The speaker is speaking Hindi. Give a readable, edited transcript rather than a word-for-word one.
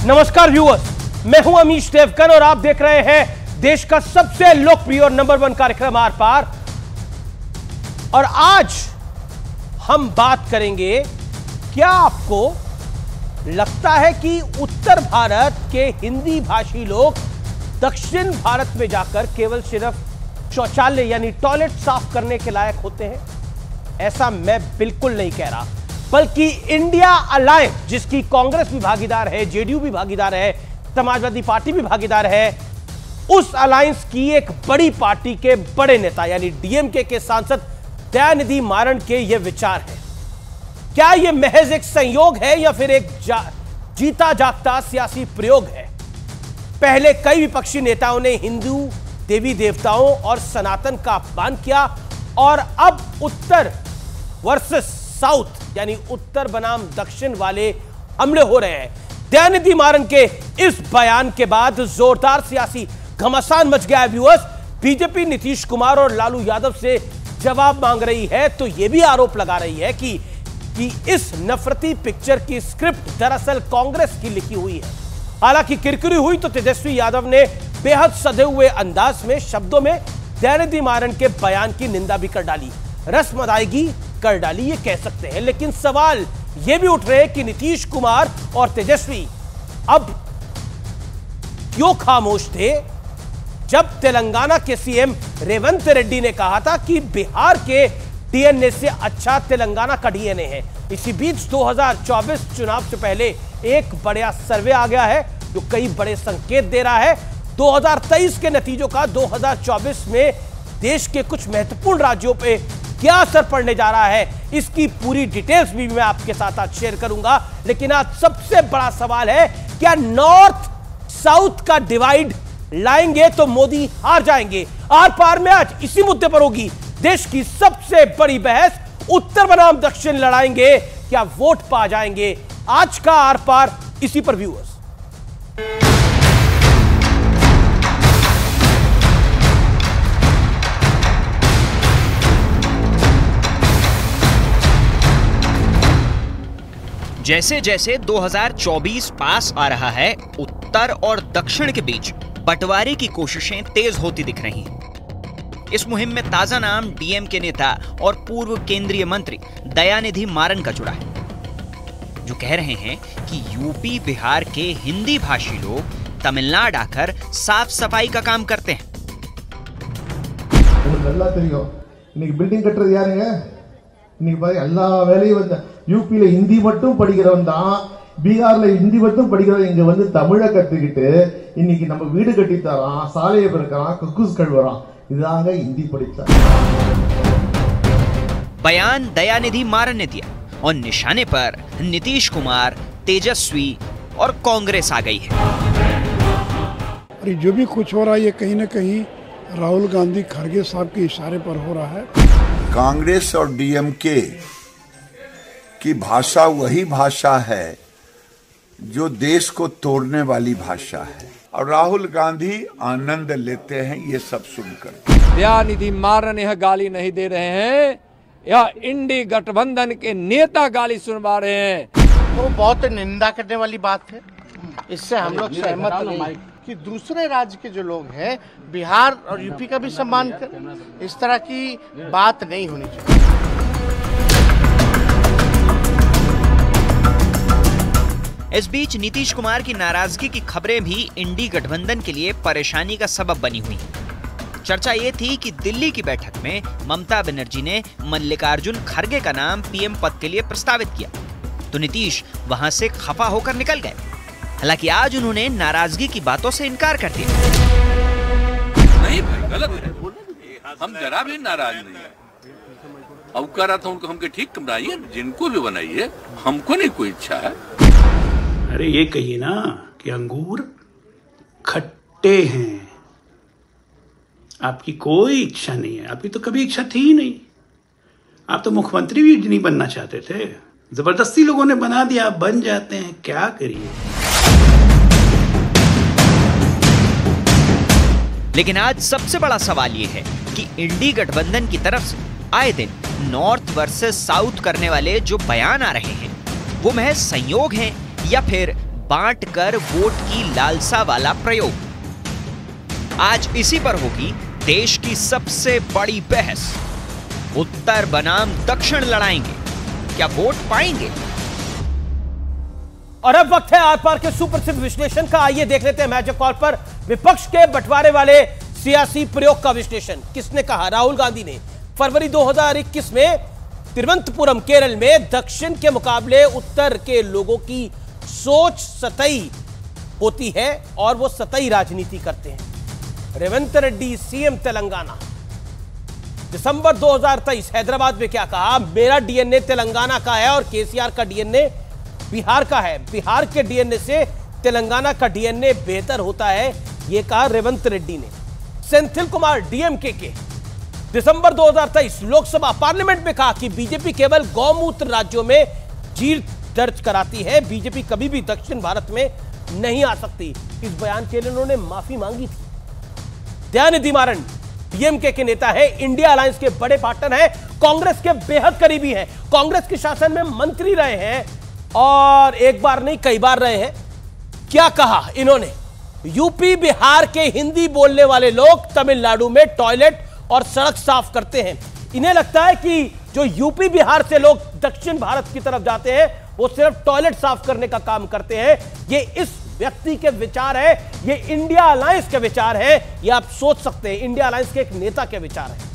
नमस्कार व्यूअर्स, मैं हूं अमीश देवगन और आप देख रहे हैं देश का सबसे लोकप्रिय और नंबर 1 कार्यक्रम आर पार। और आज हम बात करेंगे, क्या आपको लगता है कि उत्तर भारत के हिंदी भाषी लोग दक्षिण भारत में जाकर केवल सिर्फ शौचालय यानी टॉयलेट साफ करने के लायक होते हैं? ऐसा मैं बिल्कुल नहीं कह रहा, बल्कि इंडिया अलायंस, जिसकी कांग्रेस भी भागीदार है, जेडीयू भी भागीदार है, समाजवादी पार्टी भी भागीदार है, उस अलायंस की एक बड़ी पार्टी के बड़े नेता यानी डीएमके के सांसद दयानिधि मारन के ये विचार है। क्या यह महज एक संयोग है या फिर एक जीता जागता सियासी प्रयोग है? पहले कई विपक्षी नेताओं ने हिंदू देवी देवताओं और सनातन का अपमान किया और अब उत्तर वर्सेस साउथ यानी उत्तर बनाम दक्षिण वाले हमले हो रहे हैं। दयानिधि मारन के इस बयान के बाद जोरदार सियासी घमासान मच गया है व्यूअर्स। बीजेपी नीतीश कुमार और लालू यादव से जवाब मांग रही है, तो यह भी आरोप लगा रही है कि इस नफरती पिक्चर की स्क्रिप्ट दरअसल कांग्रेस की लिखी हुई है। हालांकि किरकिरी हुई तो तेजस्वी यादव ने बेहद सधे हुए अंदाज में शब्दों में दयानिधि मारन के बयान की निंदा भी कर डाली, रस्म अदायगी कर डाली, ये कह सकते हैं। लेकिन सवाल ये भी उठ रहे हैं कि नीतीश कुमार और तेजस्वी अब क्यों खामोश थे जब तेलंगाना के सीएम रेवंत रेड्डी ने कहा था कि बिहार के डीएनए से अच्छा तेलंगाना का डीएनए है। इसी बीच 2024 चुनाव से पहले एक बड़ा सर्वे आ गया है जो कई बड़े संकेत दे रहा है। 2023 के नतीजों का 2024 में देश के कुछ महत्वपूर्ण राज्यों पे क्या असर पड़ने जा रहा है, इसकी पूरी डिटेल्स भी मैं आपके साथ आज शेयर करूंगा। लेकिन आज सबसे बड़ा सवाल है, क्या नॉर्थ साउथ का डिवाइड लाएंगे तो मोदी हार जाएंगे? आर पार में आज इसी मुद्दे पर होगी देश की सबसे बड़ी बहस। उत्तर बनाम दक्षिण लड़ाएंगे, क्या वोट पा जाएंगे? आज का आर पार इसी पर व्यूअर्स। जैसे जैसे 2024 पास आ रहा है, उत्तर और दक्षिण के बीच बंटवारे की कोशिशें तेज होती दिख रही हैं। इस मुहिम में ताजा नाम डीएमके नेता और पूर्व केंद्रीय मंत्री दयानिधि मारन का जुड़ा है, जो कह रहे हैं कि यूपी बिहार के हिंदी भाषी लोग तमिलनाडु आकर साफ सफाई का काम करते हैं। बिल्डिंग कட்டுறது யாருங்க? இன்னைக்கு பாரு எல்லா வேலையும் வந்து யூபில ஹிந்தி மட்டும் படிக்கிறவன் தான், பீகார்ல ஹிந்தி மட்டும் படிக்கிறவன் இங்க வந்து தமிழை கத்துக்கிட்டு இன்னைக்கு நம்ம வீடு கட்டி தரான், சாலையை பெருக்கிறான், குக்கூஸ் கழுவுறான், இதுதாங்க हिंदी படிச்சா। बयान दयानिधि मारन ने दिया और निशाने पर नीतीश कुमार, तेजस्वी और कांग्रेस आ गई है। और जो भी कुछ हो रहा है ये कहीं न कहीं राहुल गांधी खड़गे साहब के इशारे पर हो रहा है। कांग्रेस और डीएमके की भाषा वही भाषा है जो देश को तोड़ने वाली भाषा है, और राहुल गांधी आनंद लेते हैं ये सब सुनकर। दयानिधि मारन यह गाली नहीं दे रहे हैं, यह इंडी गठबंधन के नेता गाली सुनवा रहे हैं। तो बहुत निंदा करने वाली बात है। इससे हम लोग सहमत नहीं कि दूसरे राज्य के जो लोग हैं बिहार और यूपी का भी सम्मान करें। इस तरह की बात नहीं होनी चाहिए। इस बीच नीतीश कुमार की नाराजगी की खबरें भी इंडी गठबंधन के लिए परेशानी का सबब बनी हुई। चर्चा ये थी कि दिल्ली की बैठक में ममता बनर्जी ने मल्लिकार्जुन खड़गे का नाम पीएम पद के लिए प्रस्तावित किया, तो नीतीश वहां से खफा होकर निकल गए। हालांकि आज उन्होंने नाराजगी की बातों से इनकार कर दिया। नहीं भाई, गलत है, हम जरा भी नाराज नहीं है। अब कह रहा था उनको हमके ठीक बनाइए, जिनको भी बनाइए, हमको नहीं कोई इच्छा है। अरे ये कहिए ना कि अंगूर खट्टे हैं, आपकी कोई इच्छा नहीं है, आपकी तो कभी इच्छा थी ही नहीं। आप तो मुख्यमंत्री भी नहीं बनना चाहते थे, जबरदस्ती लोगों ने बना दिया, आप बन जाते हैं, क्या करिए। लेकिन आज सबसे बड़ा सवाल यह है कि इंडी गठबंधन की तरफ से आए दिन नॉर्थ वर्सेस साउथ करने वाले जो बयान आ रहे हैं, वो महज संयोग हैं या फिर बांट कर वोट की लालसा वाला प्रयोग। आज इसी पर होगी देश की सबसे बड़ी बहस। उत्तर बनाम दक्षिण लड़ाएंगे, क्या वोट पाएंगे? और अब वक्त है आर पार के सुप्रसिद्ध विश्लेषण का। आइए देख लेते हैं मैच कॉल पर विपक्ष के बंटवारे वाले सियासी प्रयोग का विश्लेषण। किसने कहा? राहुल गांधी ने फरवरी 2021 में तिरुवनंतपुरम केरल में दक्षिण के मुकाबले उत्तर के लोगों की सोच सतही होती है और वो सतही राजनीति करते हैं। रेवंत रेड्डी सीएम तेलंगाना, दिसंबर 2023 हैदराबाद में क्या कहा? मेरा डीएनए तेलंगाना का है और केसीआर का डीएनए बिहार का है। बिहार के डीएनए से तेलंगाना का डीएनए बेहतर होता है, यह कहा रेवंत रेड्डी ने। सेंथिल कुमार डीएमके के दिसंबर 2023 लोकसभा पार्लियामेंट में कहा कि बीजेपी केवल गौमूत्र राज्यों में जीत दर्ज कराती है, बीजेपी कभी भी दक्षिण भारत में नहीं आ सकती। इस बयान के लिए उन्होंने माफी मांगी थी। दयानिधि मारन डीएमके के नेता है, इंडिया अलायंस के बड़े पार्टनर हैं, कांग्रेस के बेहद करीबी हैं, कांग्रेस के शासन में मंत्री रहे हैं और एक बार नहीं कई बार रहे हैं। क्या कहा इन्होंने? यूपी बिहार के हिंदी बोलने वाले लोग तमिलनाडु में टॉयलेट और सड़क साफ करते हैं। इन्हें लगता है कि जो यूपी बिहार से लोग दक्षिण भारत की तरफ जाते हैं वो सिर्फ टॉयलेट साफ करने का काम करते हैं। ये इस व्यक्ति के विचार है, ये इंडिया अलायंस के विचार है, ये आप सोच सकते हैं इंडिया अलायंस के एक नेता के विचार है।